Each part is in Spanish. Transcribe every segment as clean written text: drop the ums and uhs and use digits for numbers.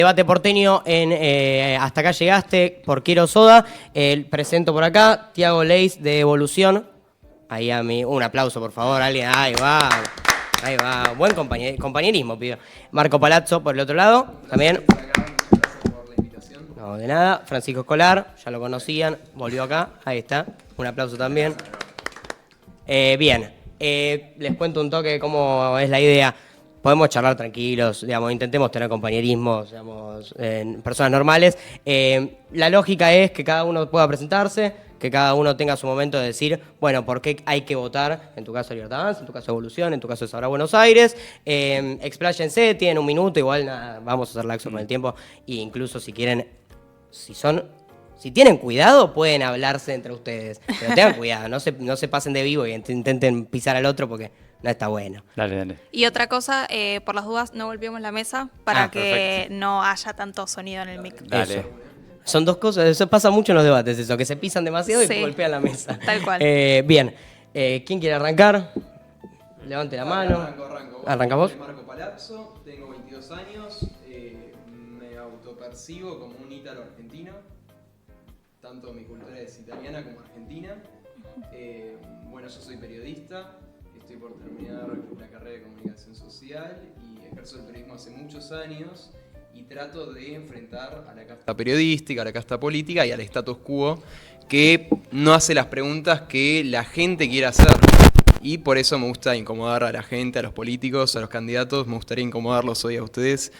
Debate porteño en Hasta acá llegaste por Quiero Soda. Presento por acá Tiago Leis de Evolución. Ahí a mí, un aplauso por favor, alguien. Ahí va. Ahí va. Buen compañerismo, pido. Marco Palazzo por el otro lado. También. No, de nada. Francisco Escolar, ya lo conocían, volvió acá. Ahí está. Un aplauso también. Bien. Les cuento un toque de cómo es la idea. Podemos charlar tranquilos, digamos, intentemos tener compañerismo, digamos, personas normales. La lógica es que cada uno pueda presentarse, que cada uno tenga su momento de decir, bueno, por qué hay que votar, en tu caso Libertad Avanza, en tu caso Evolución, en tu caso es ahora Buenos Aires. Expláyense, tienen un minuto, igual nada, vamos a hacer laxo con el tiempo, e incluso si quieren, si tienen cuidado, pueden hablarse entre ustedes, pero tengan cuidado, no se pasen de vivo y intenten pisar al otro porque no está bueno. Dale. Y otra cosa, por las dudas, no golpeemos la mesa para que no haya tanto sonido en el mic. Dale. Eso. Son dos cosas, eso pasa mucho en los debates, eso, que se pisan demasiado y golpean la mesa. Tal cual. Bien, ¿quién quiere arrancar? Levante la mano. Arranco. ¿Arranca vos? Soy Marco Palazzo, tengo 22 años, me autopercibo como un ítalo argentino, tanto mi cultura es italiana como argentina. Bueno, yo soy periodista, estoy por terminar la carrera de comunicación social y ejerzo el periodismo hace muchos años y trato de enfrentar a la casta periodística, a la casta política y al status quo que no hace las preguntas que la gente quiere hacer. Y por eso me gusta incomodar a la gente, a los políticos, a los candidatos. Me gustaría incomodarlos hoy a ustedes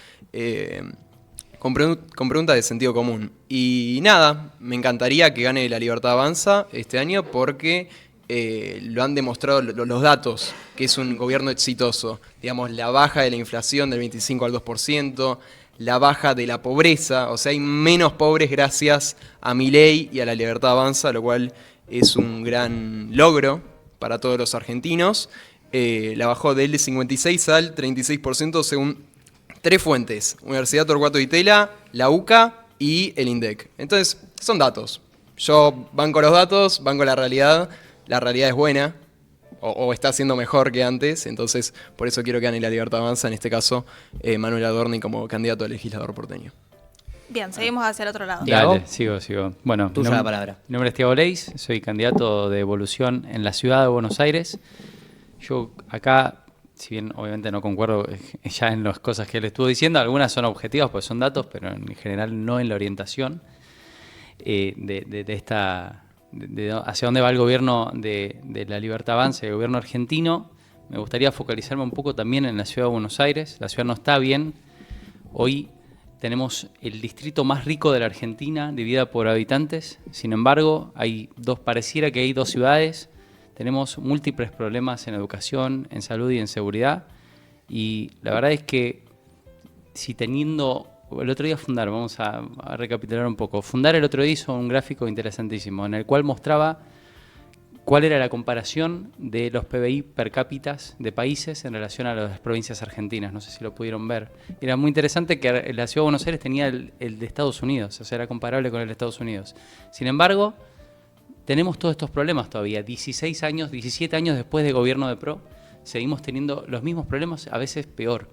con preguntas de sentido común. Y nada, me encantaría que gane la Libertad Avanza este año porque lo han demostrado los datos, que es un gobierno exitoso. Digamos, la baja de la inflación del 25 al 2%, la baja de la pobreza, o sea, hay menos pobres gracias a Milei y a la Libertad Avanza, lo cual es un gran logro para todos los argentinos. La bajó del 56 al 36% según 3 fuentes: Universidad Torcuato Di Tella, la UCA y el INDEC. Entonces, son datos. Yo banco los datos, banco la realidad es buena, o está siendo mejor que antes, entonces por eso quiero que gane la Libertad Avanza, en este caso Manuel Adorni como candidato a legislador porteño. Bien, seguimos hacia el otro lado. Dale, sigo. Bueno, Tuya la palabra. Mi nombre es Tiago Leis, soy candidato de Evolución en la ciudad de Buenos Aires. Yo acá, si bien obviamente no concuerdo ya en las cosas que él estuvo diciendo, algunas son objetivas, pues son datos, pero en general no en la orientación de hacia dónde va el gobierno de la Libertad Avanza, el gobierno argentino. Me gustaría focalizarme un poco también en la ciudad de Buenos Aires. La ciudad no está bien. Hoy tenemos el distrito más rico de la Argentina, dividida por habitantes. Sin embargo, pareciera que hay dos ciudades. Tenemos múltiples problemas en educación, en salud y en seguridad. Y la verdad es que el otro día vamos a recapitular un poco. Fundar el otro día hizo un gráfico interesantísimo en el cual mostraba cuál era la comparación de los PBI per cápita de países en relación a las provincias argentinas. No sé si lo pudieron ver. Era muy interesante que la ciudad de Buenos Aires tenía el de Estados Unidos, o sea, era comparable con el de Estados Unidos. Sin embargo, tenemos todos estos problemas todavía. 17 años después del gobierno de PRO, seguimos teniendo los mismos problemas, a veces peor.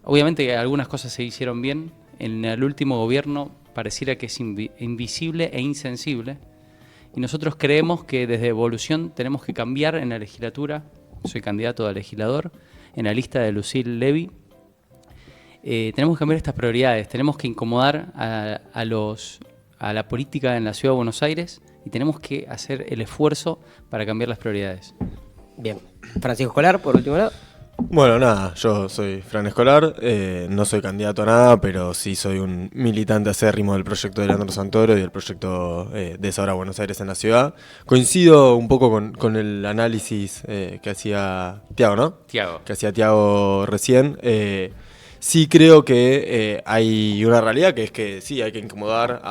Obviamente algunas cosas se hicieron bien. En el último gobierno pareciera que es invisible e insensible. Y nosotros creemos que desde Evolución tenemos que cambiar en la legislatura. Soy candidato a legislador en la lista de Lucille Levy. Tenemos que cambiar estas prioridades. Tenemos que incomodar a la política en la Ciudad de Buenos Aires y tenemos que hacer el esfuerzo para cambiar las prioridades. Bien. Francisco Escolar, por último lado. Bueno, nada, yo soy Fran Escolar, no soy candidato a nada, pero sí soy un militante acérrimo del proyecto de Leandro Santoro y del proyecto de Ahora Buenos Aires en la ciudad. Coincido un poco con el análisis que hacía Tiago, ¿no? Tiago. Que hacía Tiago recién. Sí creo que hay una realidad que es que sí, hay que incomodar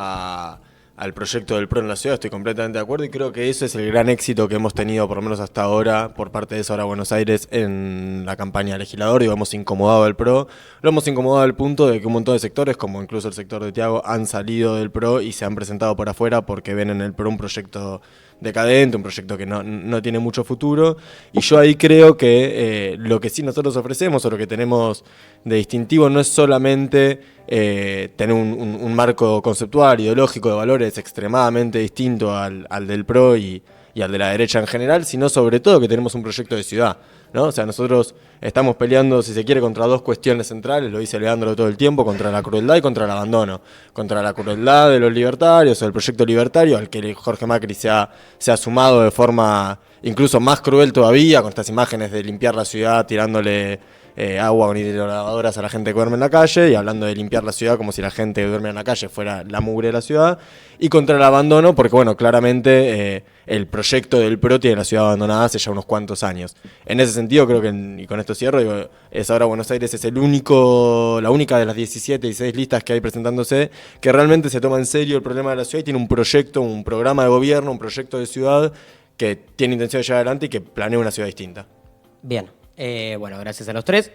al proyecto del PRO en la ciudad, estoy completamente de acuerdo y creo que eso es el gran éxito que hemos tenido, por lo menos hasta ahora, por parte de Ahora Buenos Aires en la campaña legisladora, y hemos incomodado al PRO. Lo hemos incomodado al punto de que un montón de sectores, como incluso el sector de Tiago, han salido del PRO y se han presentado por afuera porque ven en el PRO un proyecto decadente, un proyecto que no tiene mucho futuro. Y yo ahí creo que lo que sí nosotros ofrecemos o lo que tenemos de distintivo no es solamente tener un marco conceptual, ideológico, de valores extremadamente distinto al del PRO y al de la derecha en general, sino sobre todo que tenemos un proyecto de ciudad, ¿no? O sea, nosotros estamos peleando, si se quiere, contra dos cuestiones centrales, lo dice Leandro todo el tiempo, contra la crueldad y contra el abandono. Contra la crueldad de los libertarios, o del proyecto libertario, al que Jorge Macri se ha sumado de forma incluso más cruel todavía, con estas imágenes de limpiar la ciudad tirándole agua con hidrolavadoras a la gente que duerme en la calle, y hablando de limpiar la ciudad como si la gente que duerme en la calle fuera la mugre de la ciudad, y contra el abandono, porque bueno, claramente el proyecto del PRO tiene la ciudad abandonada hace ya unos cuantos años. En ese sentido creo que, y con esto cierro, digo, es ahora Buenos Aires es la única de las 17, 16 listas que hay presentándose, que realmente se toma en serio el problema de la ciudad y tiene un proyecto, un programa de gobierno, un proyecto de ciudad que tiene intención de llevar adelante y que planea una ciudad distinta. Bien. Bueno, gracias a los tres.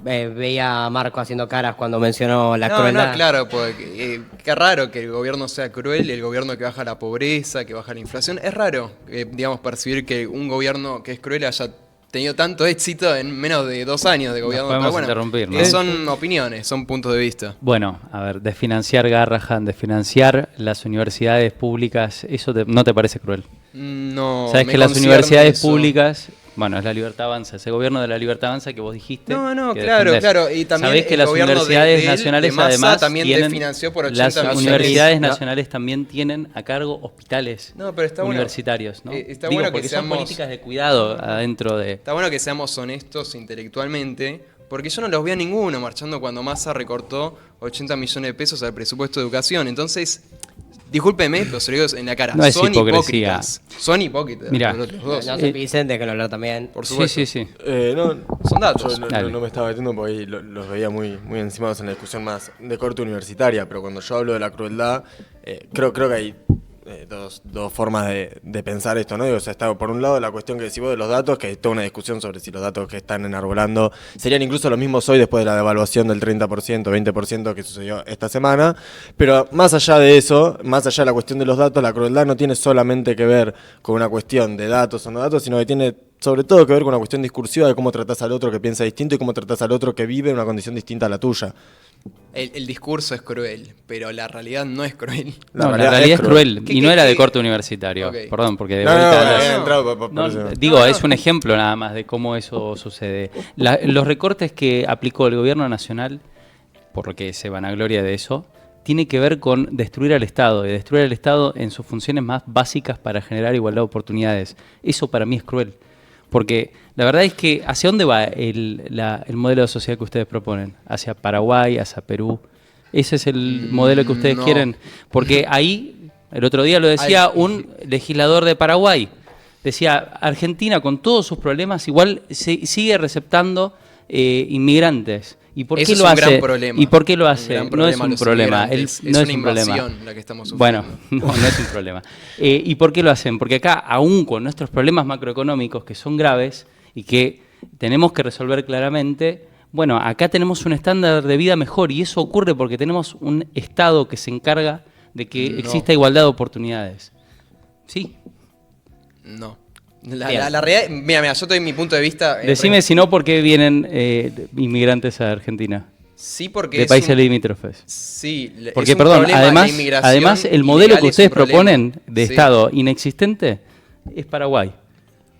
Veía a Marco haciendo caras cuando mencionó la crueldad. No, claro, porque qué raro que el gobierno sea cruel, el gobierno que baja la pobreza, que baja la inflación. Es raro, digamos, percibir que un gobierno que es cruel haya tenido tanto éxito en menos de 2 años de gobierno. Podemos Pero interrumpir, ¿no? Son opiniones, son puntos de vista. Bueno, a ver, desfinanciar Garrahan, desfinanciar las universidades públicas, ¿eso no te parece cruel? No. Sabes me que las concierne universidades eso. públicas, bueno, es la Libertad Avanza, ese gobierno de la Libertad Avanza que vos dijiste. No, que claro, defendés. claro. Y también Sabés que el las gobierno universidades de él, nacionales de Massa, además también tienen, desfinanció por 80 las millones. universidades No. nacionales también tienen a cargo hospitales No, pero está bueno. universitarios, ¿no? Está Digo, bueno que porque son seamos- políticas de cuidado adentro de... Está bueno que seamos honestos intelectualmente, porque yo no los vi a ninguno marchando cuando Massa recortó 80 millones de pesos al presupuesto de educación. Entonces, discúlpeme, pero se lo digo en la cara. No es son hipocresía. hipócritas. Son hipócritas. Mirá. los dos. No se pisen, déjenlo hablar también. Por Sí, supuesto. sí, sí. No, Son datos. Yo Dale. no me estaba metiendo porque ahí los veía muy encimados en la discusión más de corte universitaria, pero cuando yo hablo de la crueldad, creo que hay dos formas de pensar esto, ¿no? Digo, o sea, está por un lado la cuestión que decís vos de los datos, que hay toda una discusión sobre si los datos que están enarbolando serían incluso los mismos hoy después de la devaluación del 30%, 20% que sucedió esta semana, pero más allá de eso, más allá de la cuestión de los datos, la crueldad no tiene solamente que ver con una cuestión de datos o no datos, sino que tiene sobre todo que ver con una cuestión discursiva de cómo tratás al otro que piensa distinto y cómo tratás al otro que vive en una condición distinta a la tuya. El discurso es cruel, pero la realidad no es cruel. No, la realidad es cruel. ¿Qué- y no qué- era de qué? corte universitario. Ok. Perdón, porque de No, vuelta... no, las- había entrado por No, eso. digo, es un ejemplo nada más de cómo eso sucede. Los recortes que aplicó el gobierno nacional, por lo que se vanagloria de eso, tiene que ver con destruir al Estado, y destruir al Estado en sus funciones más básicas para generar igualdad de oportunidades. Eso para mí es cruel. Porque la verdad es que ¿hacia dónde va el modelo de sociedad que ustedes proponen? ¿Hacia Paraguay, hacia Perú? ¿Ese es el modelo que ustedes no. quieren? Porque ahí, el otro día lo decía un legislador de Paraguay, decía, Argentina con todos sus problemas igual sigue receptando inmigrantes. ¿Y por Eso qué es lo un hace? gran problema. ¿Y por qué lo Un hace? gran No es problema un los problema. inmigrantes. No Es es una un problema. invasión la que estamos Bueno, sufriendo. no es un problema. ¿Y por qué lo hacen? Porque acá, aún con nuestros problemas macroeconómicos que son graves y que tenemos que resolver claramente, bueno, acá tenemos un estándar de vida mejor y eso ocurre porque tenemos un Estado que se encarga de que No. exista igualdad de oportunidades. Sí. No. Bien. La realidad, mira, yo doy mi punto de vista. Decime si no, ¿por qué vienen inmigrantes a Argentina? Sí, porque De es países un- limítrofes. Sí, Porque, es un perdón, problema, la además, inmigración además el modelo ilegal que es ustedes un problema. proponen de Sí. Estado inexistente es Paraguay.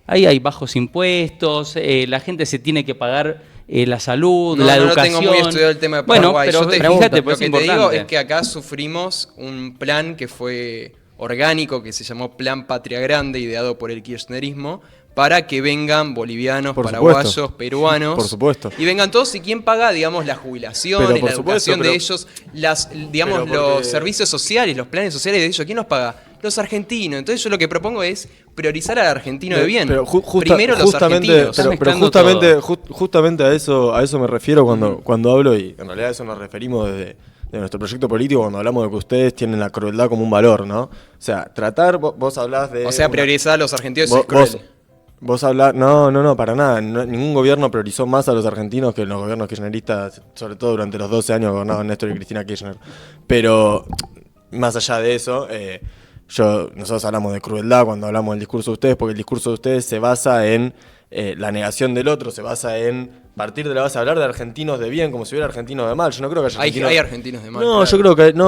Ahí hay bajos impuestos, la gente se tiene que pagar la salud, No, la no lo educación. tengo muy estudiado el tema de Bueno, Paraguay. pero Yo te fíjate, lo pues que es te digo importante. es que acá sufrimos un plan que fue orgánico, que se llamó Plan Patria Grande, ideado por el kirchnerismo, para que vengan bolivianos, Por paraguayos, supuesto. peruanos. Por supuesto. Y vengan todos, y quién paga, digamos, la jubilación, Pero y por la supuesto, educación de pero- ellos, digamos, pero porque- los servicios sociales, los planes sociales de ellos, ¿quién los paga? Los argentinos. Entonces yo lo que propongo es priorizar al argentino de bien. Pero Primero los justamente, argentinos. pero mezclando justamente, todo. justamente a eso me refiero cuando hablo, y en realidad a eso nos referimos de nuestro proyecto político cuando hablamos de que ustedes tienen la crueldad como un valor, ¿no? O sea, vos hablás de... O sea, priorizar a los argentinos Vos, es cruel. vos hablás, no, para nada. Ningún gobierno priorizó más a los argentinos que los gobiernos kirchneristas, sobre todo durante los 12 años que gobernaban Néstor y Cristina Kirchner. Pero, más allá de eso, nosotros hablamos de crueldad cuando hablamos del discurso de ustedes, porque el discurso de ustedes se basa en la negación del otro, se basa en partir de la base, hablar de argentinos de bien como si hubiera argentinos de mal. Yo no creo que haya argentinos... Hay argentinos de mal. No, claro.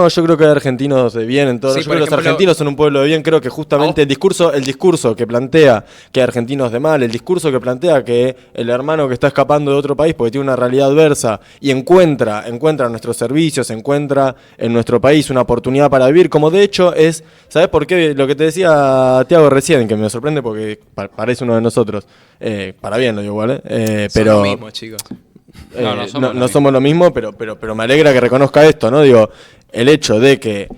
yo creo que hay argentinos de bien en todo. Sí, Yo por creo que los ejemplo, argentinos son un pueblo de bien. Creo que justamente el discurso que plantea que hay argentinos de mal, el discurso que plantea que el hermano que está escapando de otro país porque tiene una realidad adversa y encuentra nuestros servicios, encuentra en nuestro país una oportunidad para vivir, como de hecho es, ¿sabes por qué? Lo que te decía Tiago recién, que me sorprende porque parece uno de nosotros. Para bien lo digo igual, pero... Son lo mismo, chicos. No somos lo mismo, pero me alegra que reconozca esto, ¿no? Digo, el hecho de que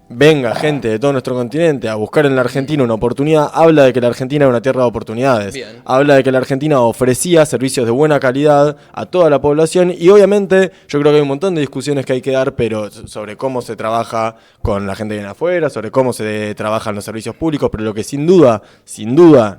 venga gente de todo nuestro continente a buscar en la Argentina una oportunidad, habla de que la Argentina era una tierra de oportunidades. Bien. Habla de que la Argentina ofrecía servicios de buena calidad a toda la población y obviamente yo creo que hay un montón de discusiones que hay que dar, pero sobre cómo se trabaja con la gente que viene afuera, sobre cómo se trabajan los servicios públicos, pero lo que sin duda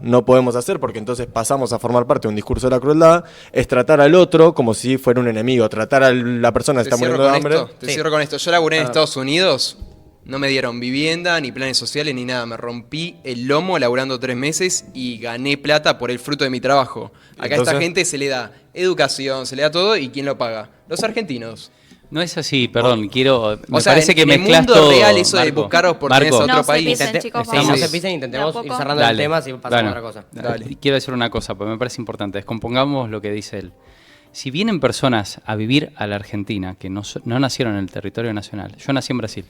no podemos hacer, porque entonces pasamos a formar parte de un discurso de la crueldad, es tratar al otro como si fuera un enemigo, tratar a la persona que está muriendo de hambre. Te cierro con esto. Yo laburé en Estados Unidos. No me dieron vivienda, ni planes sociales, ni nada. Me rompí el lomo laburando 3 meses y gané plata por el fruto de mi trabajo. Acá a esta gente se le da educación, se le da todo, ¿y quién lo paga? Los argentinos. No es así, perdón, Me parece que en el mundo todo, real eso de Marco. buscar oportunidades a otro No se país. pisen, chicos, Sí, vamos. no se pisen, intentemos De a ir poco. cerrando el tema si pasamos a otra cosa. Dale. Quiero decir una cosa, porque me parece importante. Descompongamos lo que dice él. Si vienen personas a vivir a la Argentina que no nacieron en el territorio nacional, yo nací en Brasil.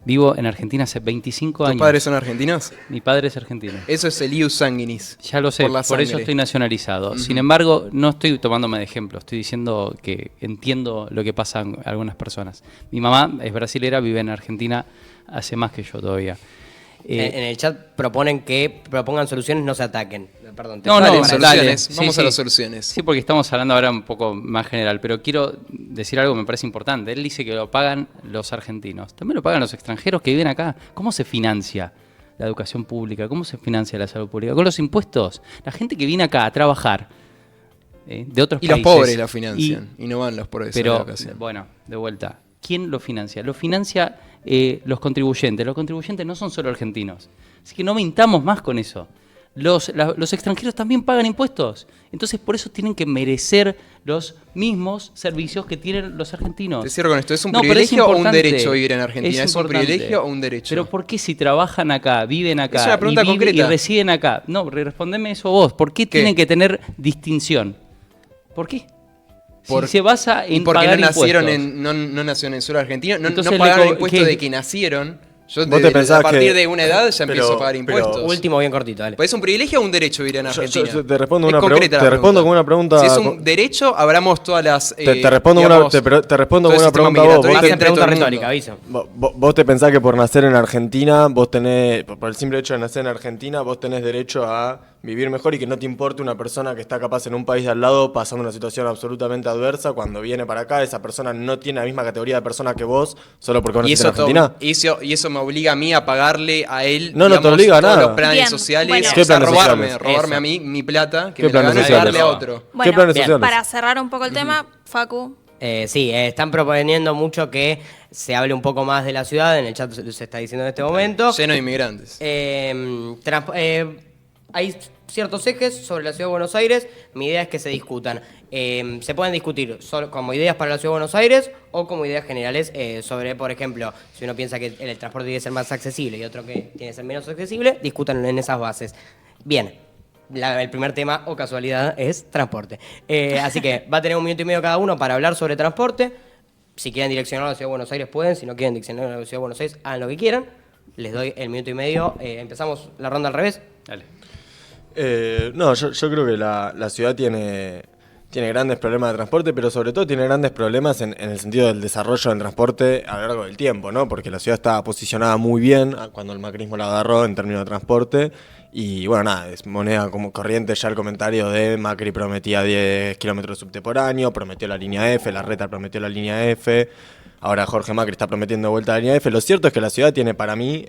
Vivo en Argentina hace 25 años. ¿Tus padres son argentinos? Mi padre es argentino. Eso es el ius sanguinis. Ya lo sé, por la por eso sangre. estoy nacionalizado. Sin embargo, no estoy tomándome de ejemplo, estoy diciendo que entiendo lo que pasa en algunas personas. Mi mamá es brasilera, vive en Argentina hace más que yo todavía. En el chat propongan soluciones, no se ataquen. Perdón, No, Dale, no, soluciones. dale. Vamos Sí, a las sí. soluciones. Sí, porque estamos hablando ahora un poco más general, pero quiero decir algo que me parece importante. Él dice que lo pagan los argentinos, también lo pagan los extranjeros que viven acá. ¿Cómo se financia la educación pública? ¿Cómo se financia la salud pública? Con los impuestos. La gente que viene acá a trabajar de otros Y países. los pobres la financian. Y no van los pobres a la Pero, educación. bueno, de vuelta. ¿Quién lo financia? Lo financia los contribuyentes. Los contribuyentes no son solo argentinos. Así que no mintamos más con eso. Los extranjeros también pagan impuestos. Entonces, por eso tienen que merecer los mismos servicios que tienen los argentinos. Te cierro con esto. ¿Es un No, pero es privilegio o un importante. derecho vivir en Argentina? ¿Es un importante. privilegio o un derecho? Pero ¿por qué si trabajan acá, viven acá Es una pregunta y concreta. residen acá? No, respondeme eso vos. ¿Por qué tienen que tener distinción? ¿Por qué? Si se basa en y porque pagar no nacieron impuestos. no nacieron en suelo argentino, no Entonces pagaron le impuestos ¿qué? de que nacieron. Yo ¿Vos te pensás a partir que- de una edad ya pero- empiezo a pagar pero- impuestos. Último, bien cortito, dale. ¿Pues es un privilegio o un derecho vivir en Argentina? Yo te respondo Es una concreta la te respondo pregunta. con una pregunta. Si es un derecho, abramos todas las. Te respondo digamos, te respondo todo con el una sistema pregunta a vos. migratorio Vos que te- Hace entre pregunta todo el mundo. retórica, aviso. Vos te pensás que por nacer en Argentina, vos tenés, por el simple hecho de nacer en Argentina, vos tenés derecho a vivir mejor y que no te importe una persona que está capaz en un país de al lado pasando una situación absolutamente adversa, cuando viene para acá, esa persona no tiene la misma categoría de persona que vos, solo porque vos Y naciste en eso, Argentina. y eso me obliga a mí a pagarle a él No, no te digamos, obliga a todos nada. los planes Bien, sociales, bueno. ¿Qué o sea, planes sociales? robarme Eso. a mí mi plata, que ¿Qué me la planes gano y sociales? darle a otro. Bueno, planes bien, sociales? para cerrar un poco el tema, Facu, Sí, están proponiendo mucho que se hable un poco más de la ciudad, en el chat se está diciendo en este momento. Lleno de inmigrantes. Hay ciertos ejes sobre la Ciudad de Buenos Aires, mi idea es que se discutan. Se pueden discutir solo como ideas para la Ciudad de Buenos Aires o como ideas generales sobre, por ejemplo, si uno piensa que el transporte tiene que ser más accesible y otro que tiene que ser menos accesible, discutan en esas bases. Bien, el primer tema, o casualidad, es transporte. Así que va a tener 1 minuto y medio cada uno para hablar sobre transporte. Si quieren direccionar a la Ciudad de Buenos Aires pueden, si no quieren direccionar a la Ciudad de Buenos Aires, hagan lo que quieran. Les doy el minuto y medio. Empezamos la ronda al revés. Dale. No, yo creo que la ciudad tiene grandes problemas de transporte, pero sobre todo tiene grandes problemas en el sentido del desarrollo del transporte a lo largo del tiempo, ¿no? Porque la ciudad estaba posicionada muy bien cuando el macrismo la agarró en términos de transporte. Y bueno, nada, es moneda como corriente ya el comentario de Macri prometía 10 kilómetros subterráneos, prometió la línea F, Larreta prometió la línea F, ahora Jorge Macri está prometiendo vuelta a la línea F. Lo cierto es que la ciudad tiene para mí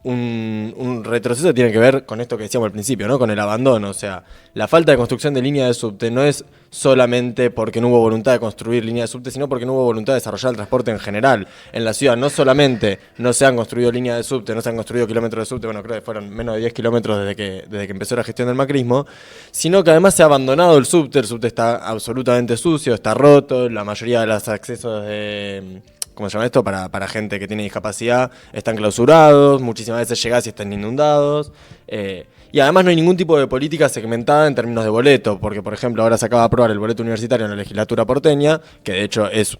un retroceso tiene que ver con esto que decíamos al principio, ¿no? Con el abandono. O sea, la falta de construcción de línea de subte no es solamente porque no hubo voluntad de construir línea de subte, sino porque no hubo voluntad de desarrollar el transporte en general. En la ciudad no solamente no se han construido líneas de subte, no se han construido kilómetros de subte, bueno, creo que fueron menos de 10 kilómetros desde que empezó la gestión del macrismo, sino que además se ha abandonado el subte está absolutamente sucio, está roto, la mayoría de los accesos de... ¿cómo se llama esto? Para gente que tiene discapacidad, están clausurados, muchísimas veces llegás y están inundados. Y además no hay ningún tipo de política segmentada en términos de boleto, porque por ejemplo ahora se acaba de aprobar el boleto universitario en la legislatura porteña, que de hecho es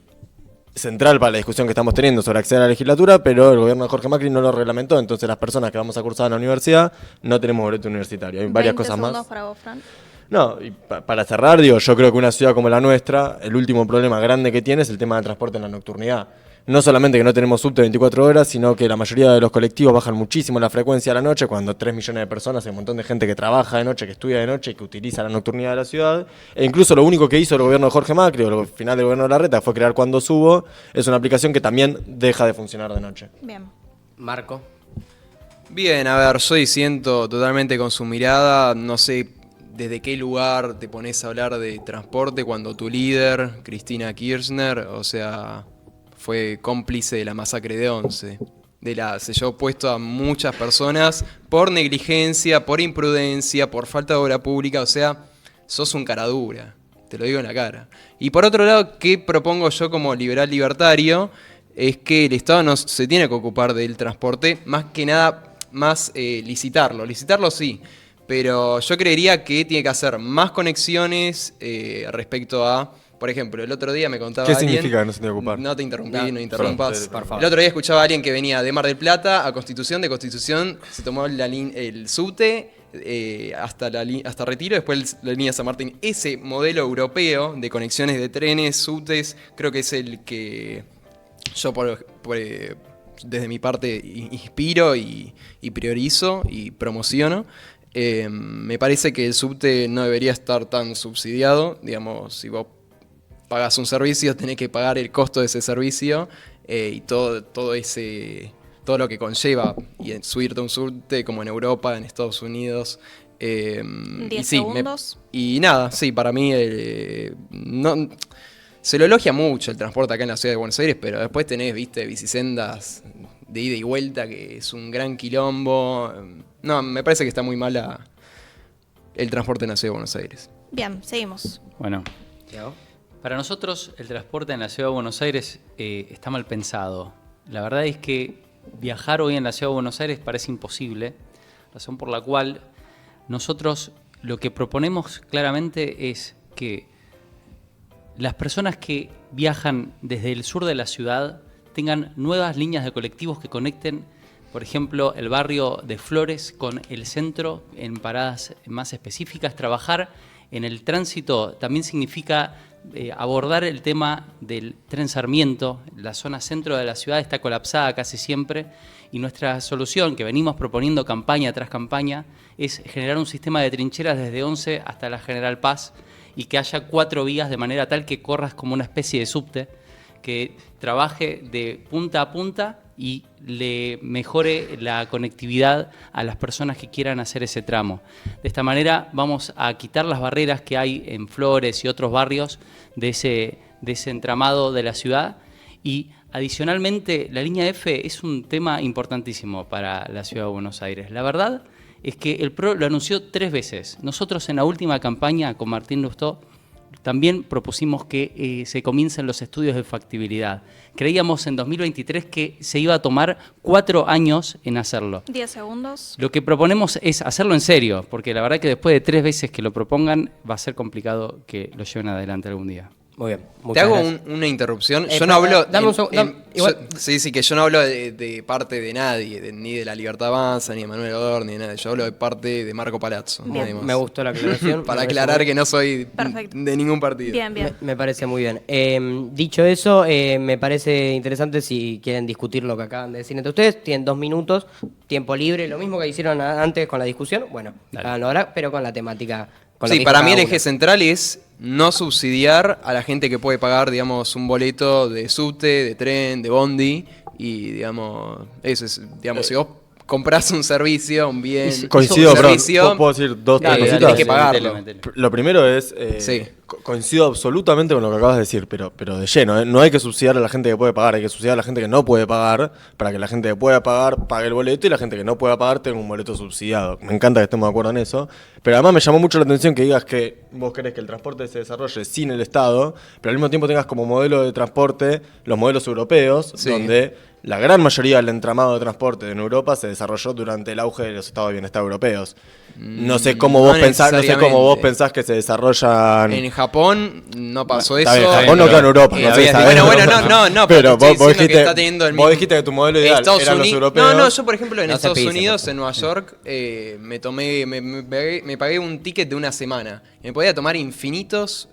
central para la discusión que estamos teniendo sobre acceder a la legislatura, pero el gobierno de Jorge Macri no lo reglamentó, entonces las personas que vamos a cursar en la universidad no tenemos boleto universitario. Hay varias cosas más. Para vos, Fran. No, y para cerrar, digo, yo creo que una ciudad como la nuestra, el último problema grande que tiene es el tema del transporte en la nocturnidad. No solamente que no tenemos subte 24 horas, sino que la mayoría de los colectivos bajan muchísimo la frecuencia a la noche, cuando 3 millones de personas, hay un montón de gente que trabaja de noche, que estudia de noche y que utiliza la nocturnidad de la ciudad. E incluso lo único que hizo el gobierno de Jorge Macri, o el final del gobierno de Larreta, fue crear Cuando Subo. Es una aplicación que también deja de funcionar de noche. Bien. Marco. Bien, a ver, yo disiento totalmente con su mirada, no sé desde qué lugar te pones a hablar de transporte cuando tu líder, Cristina Kirchner, o sea, fue cómplice de la masacre de Once. Selló puesto a muchas personas por negligencia, por imprudencia, por falta de obra pública, o sea, sos un caradura, te lo digo en la cara. Y por otro lado, ¿qué propongo yo como liberal libertario? Es que el Estado no se tiene que ocupar del transporte, más que nada, más licitarlo sí. Pero yo creería que tiene que hacer más conexiones respecto a, por ejemplo, el otro día me contaba ¿Qué alguien... significa que no se tiene que ocupar? No te interrumpí, no interrumpas. por favor. El otro día escuchaba a alguien que venía de Mar del Plata a Constitución, de Constitución se tomó el subte hasta Retiro, después la línea San Martín. Ese modelo europeo de conexiones de trenes, subtes, creo que es el que yo desde mi parte inspiro y priorizo y promociono. Me parece que el subte no debería estar tan subsidiado. Digamos, si vos pagás un servicio, tenés que pagar el costo de ese servicio y todo lo que conlleva y subirte a un subte como en Europa, en Estados Unidos. 10 segundos. Y nada, sí, para mí se lo elogia mucho el transporte acá en la ciudad de Buenos Aires, pero después tenés, viste, bicisendas de ida y vuelta, que es un gran quilombo. No, me parece que está muy mala el transporte en la ciudad de Buenos Aires. Bien, seguimos. Bueno, Tiago. para nosotros el transporte en la ciudad de Buenos Aires está mal pensado. La verdad es que viajar hoy en la ciudad de Buenos Aires parece imposible, razón por la cual nosotros lo que proponemos claramente es que las personas que viajan desde el sur de la ciudad tengan nuevas líneas de colectivos que conecten, por ejemplo, el barrio de Flores con el centro en paradas más específicas. Trabajar en el tránsito también significa abordar el tema del tren Sarmiento. La zona centro de la ciudad está colapsada casi siempre y nuestra solución, que venimos proponiendo campaña tras campaña, es generar un sistema de trincheras desde Once hasta la General Paz y que haya 4 vías de manera tal que corras como una especie de subte, que trabaje de punta a punta y le mejore la conectividad a las personas que quieran hacer ese tramo. De esta manera vamos a quitar las barreras que hay en Flores y otros barrios de ese entramado de la ciudad. Y adicionalmente la línea F es un tema importantísimo para la ciudad de Buenos Aires. La verdad es que el PRO lo anunció 3 veces. Nosotros en la última campaña con Martín Lustó también propusimos que se comiencen los estudios de factibilidad. Creíamos en 2023 que se iba a tomar 4 años en hacerlo. 10 segundos. Lo que proponemos es hacerlo en serio, porque la verdad que después de 3 veces que lo propongan va a ser complicado que lo lleven adelante algún día. Muy bien. Te Muchas hago gracias. una interrupción. Yo no hablo. Dame un segundo. Sí, que yo no hablo de parte de nadie, ni de la Libertad Avanza, ni de Manuel Odor, ni de nadie. Yo hablo de parte de Marco Palazzo. Bien. Nadie más. Me gustó la aclaración. Para Me parece aclarar muy- que no soy Perfecto. de ningún partido. Bien, bien. Me parece muy bien. Dicho eso, me parece interesante si quieren discutir lo que acaban de decir entre ustedes. Tienen 2 minutos, tiempo libre, lo mismo que hicieron antes con la discusión. Bueno, Dale. háganlo ahora, pero con la temática. Con lo Sí, que para dijo mí el cada eje uno. central es no subsidiar a la gente que puede pagar, digamos, un boleto de subte, de tren, de bondi. Y, digamos, eso es, digamos, si vos compras un servicio, un bien, Coincido, un pero servicio, ¿puedo decir dos tres Dale, cositas? tenés que pagarlo. metele. Lo primero es, Sí. coincido absolutamente con lo que acabas de decir, pero de lleno, ¿eh? No hay que subsidiar a la gente que puede pagar, hay que subsidiar a la gente que no puede pagar, para que la gente que pueda pagar pague el boleto y la gente que no pueda pagar tenga un boleto subsidiado. Me encanta que estemos de acuerdo en eso, pero además me llamó mucho la atención que digas que vos querés que el transporte se desarrolle sin el Estado, pero al mismo tiempo tengas como modelo de transporte los modelos europeos, Sí. donde la gran mayoría del entramado de transporte en Europa se desarrolló durante el auge de los estados de bienestar europeos. No sé cómo vos no pensás, no sé cómo vos necesariamente. pensás que se desarrollan. En Japón no pasó eso. Está bien, Japón no queda en Europa, no sé, había- sabés. bueno, no, Pero te estoy vos diciendo dijiste, que está teniendo el vos mismo. dijiste que tu modelo ideal Estados eran los Unidos- europeos. No, yo por ejemplo en No se Estados pise, Unidos, por en Nueva York, me pagué un ticket de una semana. Me podía tomar infinitos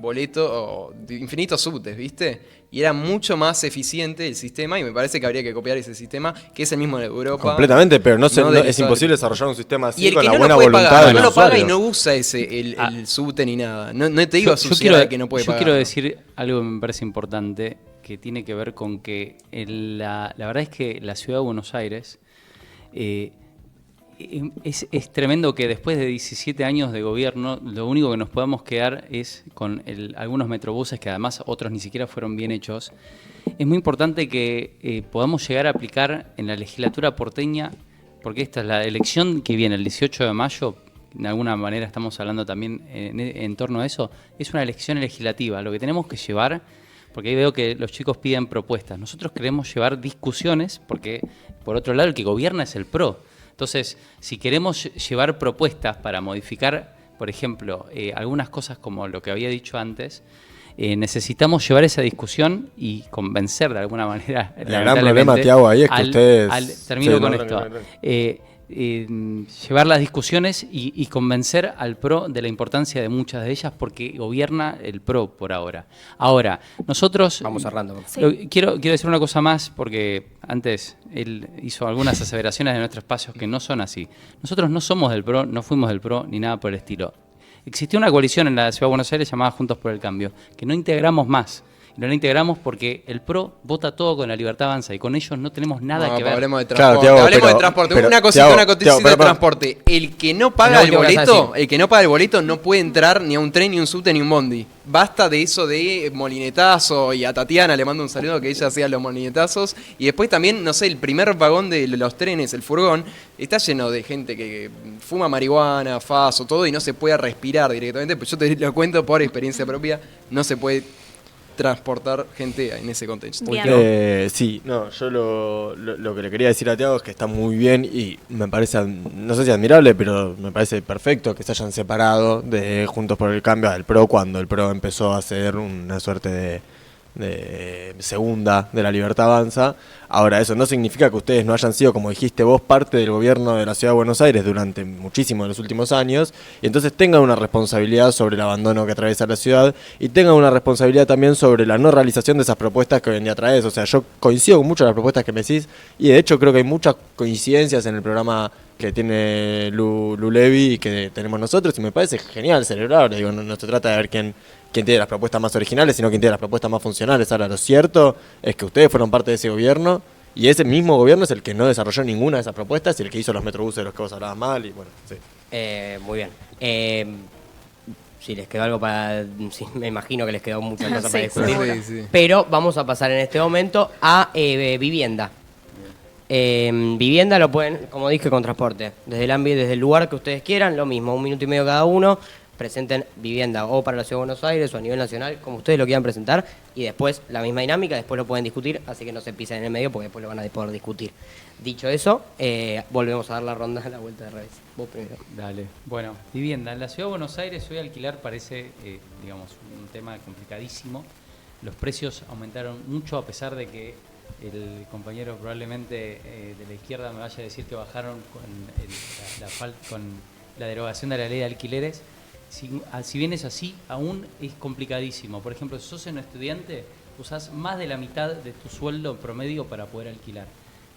boletos, o infinitos subtes, ¿viste? Y era mucho más eficiente el sistema y me parece que habría que copiar ese sistema, que es el mismo de Europa. Completamente, pero no del es Estado. imposible desarrollar un sistema así Y el con que la no buena lo puede voluntad pagar, del no lo paga y usuario. no usa el subte ni nada. No te digo Yo subsidiar al que no puede yo pagar. quiero decir algo que me parece importante, que tiene que ver con que la verdad es que la ciudad de Buenos Aires es tremendo que después de 17 años de gobierno, lo único que nos podamos quedar es con algunos metrobuses, que además otros ni siquiera fueron bien hechos. Es muy importante que podamos llegar a aplicar en la legislatura porteña, porque esta es la elección que viene el 18 de mayo, de alguna manera estamos hablando también en torno a eso, es una elección legislativa. Lo que tenemos que llevar, porque ahí veo que los chicos piden propuestas, nosotros queremos llevar discusiones, porque por otro lado el que gobierna es el PRO. Entonces, si queremos llevar propuestas para modificar, por ejemplo, algunas cosas como lo que había dicho antes, necesitamos llevar esa discusión y convencer de alguna manera. El gran problema, Tiago, ahí es que ustedes... termino Sí, con no, esto. no. Llevar las discusiones y convencer al PRO de la importancia de muchas de ellas, porque gobierna el PRO por ahora. Ahora, nosotros... Vamos cerrando. Sí. Quiero decir una cosa más, porque antes él hizo algunas aseveraciones de nuestros espacios que no son así. Nosotros no somos del PRO, no fuimos del PRO, ni nada por el estilo. Existió una coalición en la Ciudad de Buenos Aires llamada Juntos por el Cambio, que no integramos más. Y no la integramos porque el PRO vota todo con la Libertad Avanza y con ellos no tenemos nada que ver. Hablemos de Claro, transporte. Tiago, Hablemos pero- de transporte. pero, Una cosita, Tiago, de pero- transporte. El que no paga No, el ¿qué vas a boleto, decir? el que no paga el boleto no puede entrar ni a un tren, ni a un subte, ni un bondi. Basta de eso de molinetazo, y a Tatiana le mando un saludo que ella hacía los molinetazos. Y después también, no sé, el primer vagón de los trenes, el furgón, está lleno de gente que fuma marihuana, faso, todo, y no se puede respirar directamente. Pues yo te lo cuento por experiencia propia, no se puede transportar gente en ese contexto. Bien. Sí, no, yo lo que le quería decir a Tiago es que está muy bien y me parece, no sé si admirable, pero me parece perfecto que se hayan separado de Juntos por el Cambio del PRO cuando el PRO empezó a ser una suerte de segunda de la Libertad Avanza. Ahora, eso no significa que ustedes no hayan sido, como dijiste vos, parte del gobierno de la Ciudad de Buenos Aires durante muchísimos de los últimos años, y entonces tengan una responsabilidad sobre el abandono que atraviesa la ciudad y tengan una responsabilidad también sobre la no realización de esas propuestas que hoy en día traes. O sea, yo coincido con muchas de las propuestas que me decís y de hecho creo que hay muchas coincidencias en el programa que tiene Lu Levi y que tenemos nosotros, y me parece genial celebrable. Digo, no se trata de ver quién tiene las propuestas más originales, sino quién tiene las propuestas más funcionales. Ahora, lo cierto es que ustedes fueron parte de ese gobierno y ese mismo gobierno es el que no desarrolló ninguna de esas propuestas y el que hizo los metrobuses de los que vos hablabas mal. Y bueno, sí. Muy bien. Si les quedó algo para... Sí, me imagino que les quedó muchas cosas para Sí, discutir. seguro. Sí, sí. Pero vamos a pasar en este momento a vivienda. Vivienda lo pueden, como dije, con transporte. Desde el ámbito, desde el lugar que ustedes quieran, lo mismo, 1 minuto y medio cada uno. Presenten vivienda o para la Ciudad de Buenos Aires o a nivel nacional, como ustedes lo quieran presentar. Y después la misma dinámica, después lo pueden discutir, así que no se pisen en el medio porque después lo van a poder discutir. Dicho eso, volvemos a dar la ronda a la vuelta de revés. Vos primero. Dale. Bueno, vivienda. En la Ciudad de Buenos Aires hoy alquilar parece, digamos, un tema complicadísimo. Los precios aumentaron mucho a pesar de que el compañero probablemente de la izquierda me vaya a decir que bajaron con la derogación de la ley de alquileres. Si bien es así, aún es complicadísimo. Por ejemplo, si sos un estudiante, usás más de la mitad de tu sueldo promedio para poder alquilar.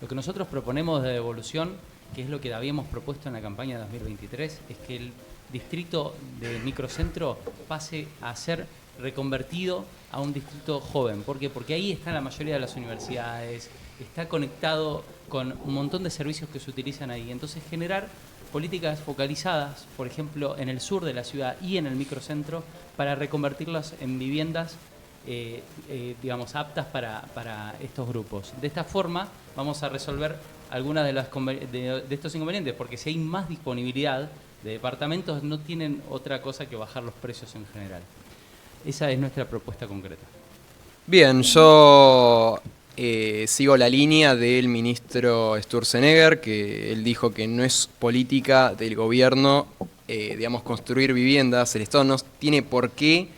Lo que nosotros proponemos de devolución, que es lo que habíamos propuesto en la campaña 2023, es que el distrito de microcentro pase a ser reconvertido a un distrito joven. ¿Por qué? Porque ahí están la mayoría de las universidades, está conectado con un montón de servicios que se utilizan ahí. Entonces generar políticas focalizadas, por ejemplo, en el sur de la ciudad y en el microcentro, para reconvertirlas en viviendas digamos, aptas para estos grupos. De esta forma vamos a resolver algunas de estos inconvenientes, porque si hay más disponibilidad de departamentos, no tienen otra cosa que bajar los precios en general. Esa es nuestra propuesta concreta. Bien, yo sigo la línea del ministro Sturzenegger, que él dijo que no es política del gobierno, digamos, construir viviendas. El Estado no tiene por qué,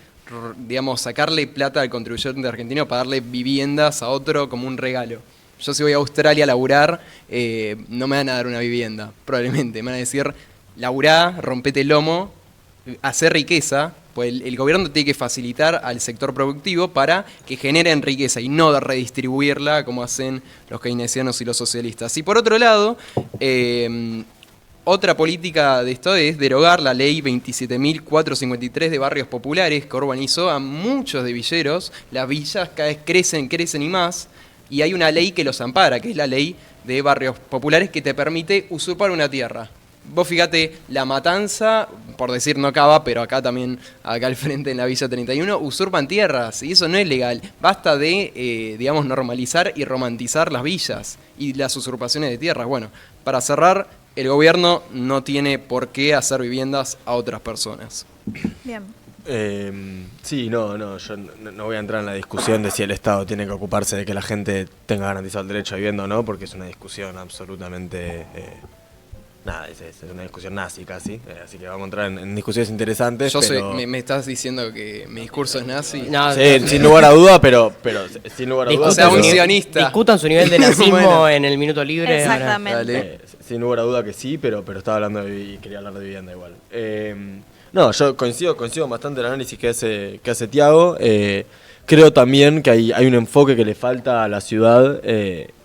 digamos, sacarle plata al contribuyente argentino para darle viviendas a otro como un regalo. Yo si voy a Australia a laburar, no me van a dar una vivienda, probablemente. Me van a decir, laburá, rompete el lomo, hacer riqueza. Pues el gobierno tiene que facilitar al sector productivo para que generen riqueza y no redistribuirla como hacen los keynesianos y los socialistas. Y por otro lado, otra política de esto es derogar la ley 27.453 de barrios populares que urbanizó a muchos de villeros. Las villas cada vez crecen y más, y hay una ley que los ampara, que es la ley de barrios populares, que te permite usurpar una tierra. Vos fíjate, La Matanza, por decir no Cava, pero acá también, acá al frente en la Villa 31, usurpan tierras, y eso no es legal. Basta de, digamos, normalizar y romantizar las villas y las usurpaciones de tierras. Bueno, para cerrar, el gobierno no tiene por qué hacer viviendas a otras personas. Bien. Sí, yo no voy a entrar en la discusión de si el Estado tiene que ocuparse de que la gente tenga garantizado el derecho a vivienda o no, porque es una discusión absolutamente... es una discusión nazi casi, así que vamos a entrar en discusiones interesantes. ¿Me estás diciendo que mi discurso es nazi? No, sí, sin lugar a duda, pero sin lugar a duda. O sea, un su sionista. Discutan su nivel de nazismo Bueno. en el minuto libre. Exactamente. Dale. Sin lugar a duda que sí, pero estaba hablando y quería hablar de vivienda igual. Yo coincido bastante el análisis que hace Tiago. Creo también que hay un enfoque que le falta a la ciudad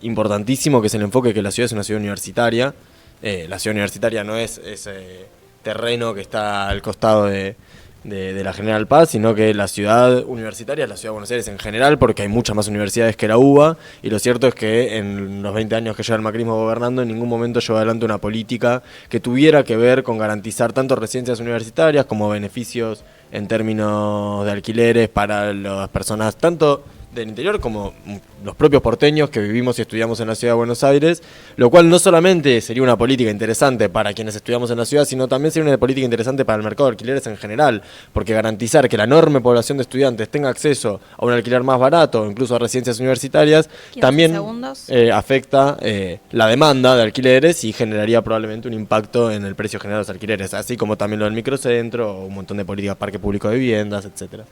importantísimo, que es el enfoque que la ciudad es una ciudad universitaria. La ciudad universitaria no es ese terreno que está al costado de la General Paz, sino que la ciudad universitaria es la ciudad de Buenos Aires en general, porque hay muchas más universidades que la UBA, y lo cierto es que en los 20 años que lleva el macrismo gobernando, en ningún momento llevó adelante una política que tuviera que ver con garantizar tanto residencias universitarias como beneficios en términos de alquileres para las personas, tanto del interior como los propios porteños que vivimos y estudiamos en la ciudad de Buenos Aires, lo cual no solamente sería una política interesante para quienes estudiamos en la ciudad, sino también sería una política interesante para el mercado de alquileres en general, porque garantizar que la enorme población de estudiantes tenga acceso a un alquiler más barato, incluso a residencias universitarias, también afecta la demanda de alquileres y generaría probablemente un impacto en el precio general de los alquileres, así como también lo del microcentro, o un montón de políticas, parque público de viviendas, etcétera.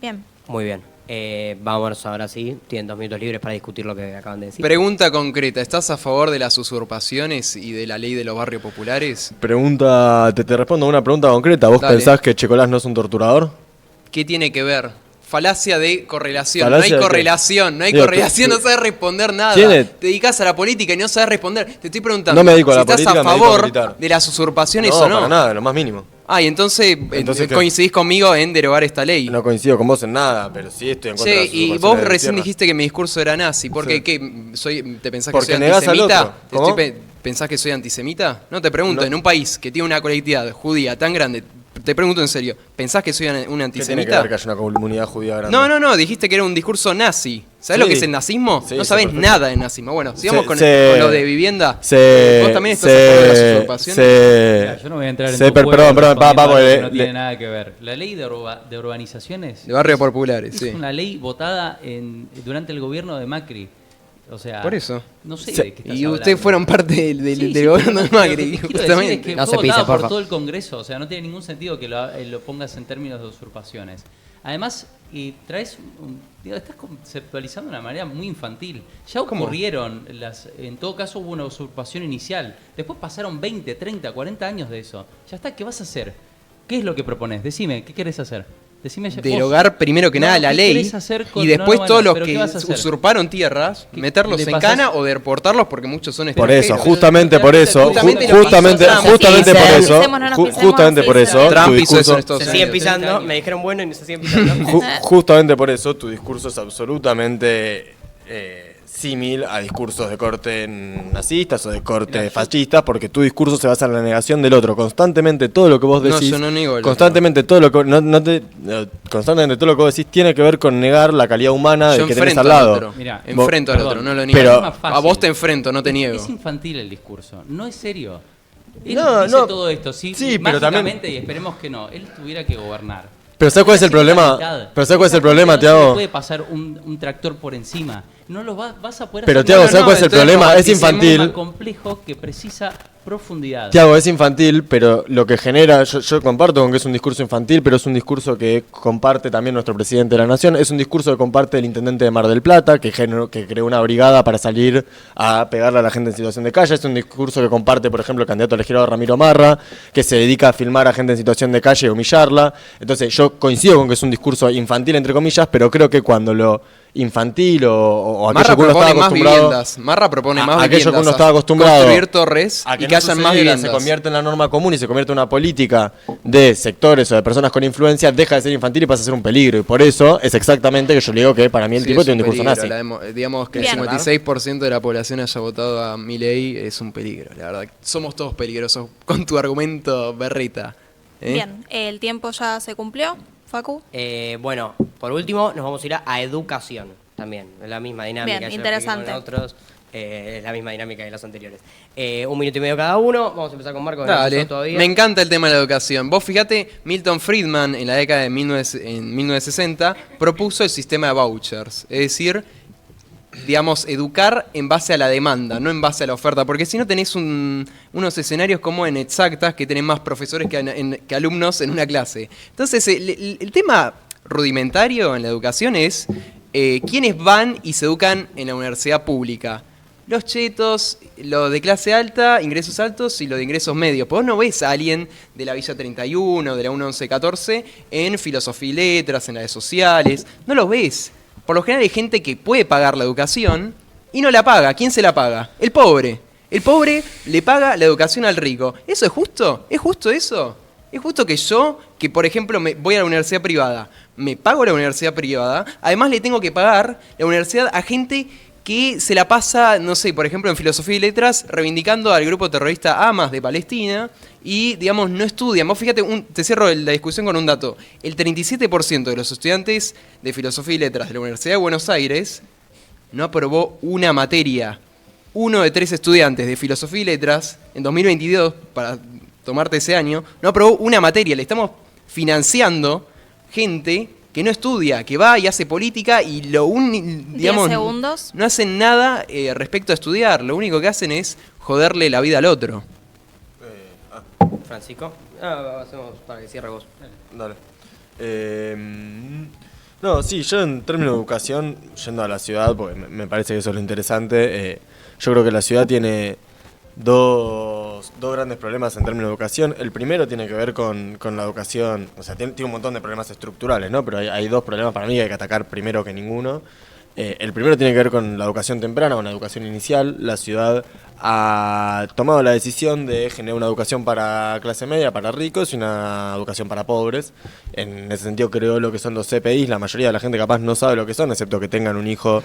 Bien. Muy bien. Vamos ahora sí, tienen 2 minutos libres para discutir lo que acaban de decir. Pregunta concreta, ¿estás a favor de las usurpaciones y de la ley de los barrios populares? Te respondo a una pregunta concreta. ¿Vos Dale. pensás que Checolás no es un torturador? ¿Qué tiene que ver? Falacia de correlación. ¿Falacia no hay de qué? correlación, no hay Digo, correlación, no sabes responder nada. ¿Tiene? Te dedicas a la política y no sabes responder. Te estoy preguntando No me dedico a si la estás política, a me dedico a favor militar. de las usurpaciones No, o no. para nada, lo más mínimo. Ah, y entonces ¿qué? coincidís conmigo en derogar esta ley. No coincido con vos en nada, pero sí estoy en contra de las Sí, y usurpaciones vos de recién tierra. dijiste que mi discurso era nazi. ¿Por qué? Sí. ¿Qué? ¿Te pensás Porque que soy negás al antisemita? otro. ¿Cómo? ¿Pensás que soy antisemita? No, te pregunto, No. en un país que tiene una colectividad judía tan grande, te pregunto en serio, ¿pensás que soy un ¿Qué tiene que antisemita? ver que haya una comunidad judía grande? No, dijiste que era un discurso nazi. ¿Sabés Sí. lo que es el nazismo? Sí, no sí, sabés perfecto. nada del nazismo. Bueno, sigamos con lo de vivienda. ¿Vos también estás a favor de las usurpaciones? Mirá, yo no voy a entrar en tu Perdón, juego perdón, respondiendo algo que no le- tiene nada que ver. La ley de urbanizaciones De barrios populares, es sí. una ley votada durante el gobierno de Macri. O sea, Por eso. no sé Sí. de qué estás Y hablando. ustedes fueron parte del Sí, sí, gobierno de pero Macri, lo que quiero decir justamente. es que No fue se pise, votada por porfa. todo el Congreso, o sea, no tiene ningún sentido que lo pongas en términos de usurpaciones. Además, estás conceptualizando de una manera muy infantil. Ya ¿Cómo? ocurrieron, en todo caso hubo una usurpación inicial. Después pasaron 20, 30, 40 años de eso. Ya está, ¿qué vas a hacer? ¿Qué es lo que propones? Decime, ¿qué querés hacer? Decime vos, derogar primero que nada la ¿qué ley querés hacer con- y después no, todos los pero que ¿qué vas a hacer? usurparon tierras, ¿Qué meterlos le en pasás? cana o deportarlos porque muchos son Por extranjeros. eso, justamente por eso, Justamente lo justamente, que hizo Trump. justamente Sí, por no nos eso, pisemos, no nos pisemos, justamente sí, por sí. eso, Trump tu hizo eso discurso, en Estados Se Unidos. siguen pisando, 30 años. me dijeron bueno y se siguen pisando. justamente por eso tu discurso es absolutamente símil a discursos de corte nazistas o de corte fascistas, porque tu discurso se basa en la negación del otro. Constantemente todo lo que vos No, decís, yo no niego el constantemente todo lo que constantemente todo lo que vos decís tiene que ver con negar la calidad humana Yo del que tenés enfrento al al lado. otro. Mirá, Enfrento al perdón, otro, no lo niego. pero- Es más fácil. A vos te enfrento, no te niego. Es infantil el discurso, no es serio. Él No, dice no. todo esto, sí, Sí, pero también- mágicamente, y esperemos que no, él tuviera que gobernar. Pero ¿sabes cuál es el Casi la problema? mitad. Pero ¿sabes cuál es el problema, No se le Tiago? puede pasar un tractor por encima. No lo vas a poder Pero hacer. Tiago, No, ¿sabes no, cuál es el entonces problema? Es romanticemos es un tema infantil. complejo que precisa profundidad. Tiago, es infantil, pero lo que genera, yo comparto con que es un discurso infantil, pero es un discurso que comparte también nuestro presidente de la Nación, es un discurso que comparte el intendente de Mar del Plata, que creó una brigada para salir a pegarle a la gente en situación de calle, es un discurso que comparte, por ejemplo, el candidato a legislador Ramiro Marra, que se dedica a filmar a gente en situación de calle y humillarla. Entonces yo coincido con que es un discurso infantil, entre comillas, pero creo que cuando lo infantil o aquello Marra que uno estaba propone más acostumbrado... viviendas. Marra propone más aquello viviendas. que uno a estaba acostumbrado construir torres a y que no hayan más sucediera, viviendas. se convierte en la norma común y se convierte en una política de sectores o de personas con influencia, deja de ser infantil y pasa a ser un peligro. Y por eso es exactamente que yo le digo que para mí el Sí, tipo es tiene un un discurso peligro, nazi. digamos que Bien. el 56% de la población haya votado a Milei es un peligro, la verdad. Somos todos peligrosos con tu argumento, Berrita. ¿eh? Bien, el tiempo ya se cumplió, Facu. Bueno, por último nos vamos a ir a educación también, es la misma dinámica. Bien, ya lo expliqué interesante. con otros, es la misma dinámica que las anteriores. 1 minuto y medio cada uno, vamos a empezar con Marco. que no Dale, empezó todavía. me encanta el tema de la educación. Vos fíjate, Milton Friedman en la década de 1960 propuso el sistema de vouchers, es decir, digamos, educar en base a la demanda, no en base a la oferta, porque si no tenés unos escenarios como en Exactas, que tenés más profesores que alumnos en una clase. Entonces, el tema rudimentario en la educación es quiénes van y se educan en la universidad pública. Los chetos, los de clase alta, ingresos altos y los de ingresos medios. Pues vos no ves a alguien de la Villa 31, de la 1114, en filosofía y letras, en las de sociales. No los ves. Por lo general hay gente que puede pagar la educación y no la paga. ¿Quién se la paga? El pobre. El pobre le paga la educación al rico. ¿Eso es justo? ¿Es justo eso? ¿Es justo que yo, que por ejemplo voy a la universidad privada, me pago la universidad privada, además le tengo que pagar la universidad a gente que se la pasa, no sé, por ejemplo en filosofía y letras, reivindicando al grupo terrorista Hamas de Palestina y, digamos, no estudian? Vos fíjate, te cierro la discusión con un dato. El 37% de los estudiantes de filosofía y letras de la Universidad de Buenos Aires no aprobó una materia. 1 de 3 estudiantes de filosofía y letras en 2022, para tomarte ese año, no aprobó una materia. Le estamos financiando gente que no estudia, que va y hace política y digamos, 10 segundos. no hacen nada respecto a estudiar. Lo único que hacen es joderle la vida al otro. Francisco. Hacemos para que cierre vos. Dale. No, sí, yo en términos de educación, yendo a la ciudad, porque me parece que eso es lo interesante, yo creo que la ciudad tiene dos grandes problemas en términos de educación. El primero tiene que ver con la educación, o sea, tiene un montón de problemas estructurales, ¿no? Pero hay dos problemas para mí que hay que atacar primero que ninguno. El primero tiene que ver con la educación temprana, con la educación inicial. La ciudad ha tomado la decisión de generar una educación para clase media, para ricos, y una educación para pobres. En ese sentido creó lo que son los CPIs. La mayoría de la gente capaz no sabe lo que son, excepto que tengan un hijo